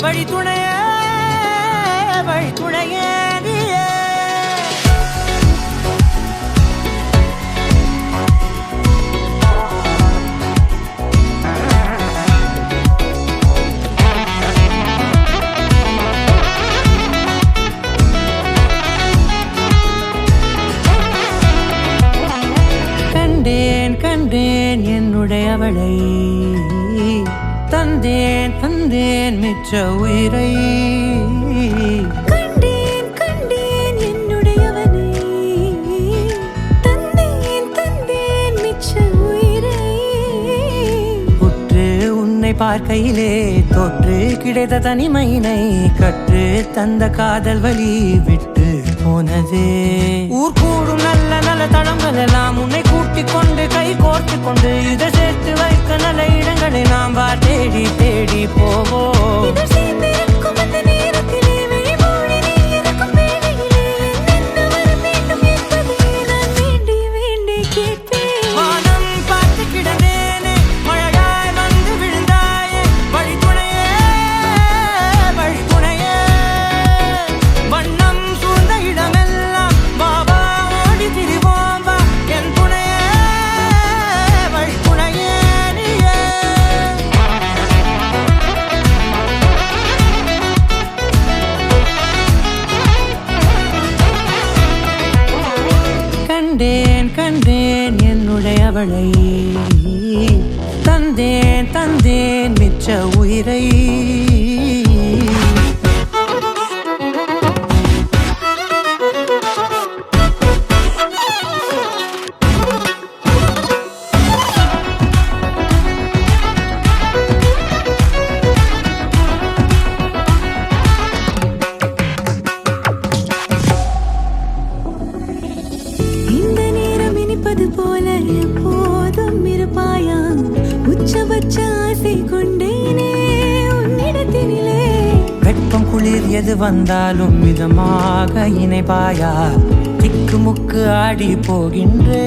வழி துணைய வழி துணைய கண்டேன் என்னுடையவளை தந்தேன் தந்தேன் மிச்ச உயிரை கண்டேன் என்னுடையவனை தந்தேன் தந்தேன் மிச்ச உயிரை உற்று உன்னை பார்க்கையிலே தொற்று கிடைத்த தனிமையினை கற்று தந்த காதல் வழி விட்டு போனதே ஊர் கூடும் நல்ல நல்ல தளங்கள் எல்லாம் உன்னை கூட்டிக் கொண்டு கை கோர்த்து கொண்டு இதை சேர்த்து வைக்க நல்ல இடங்களை நாம் தேடி தேடி போவோம். கண்டேன் என்னுடையவளை தந்தேன் தந்தேன் மிச்ச உயிரை போல எப்போதும் இருப்பாயா உச்சபட்ச ஆசை கொண்டேனே உன்னிடத்தினிலே வெப்பம் குளிர் எது வந்தாலும் மிதமாக இணைப்பாயா திக்கு முக்கு ஆடி போகின்றே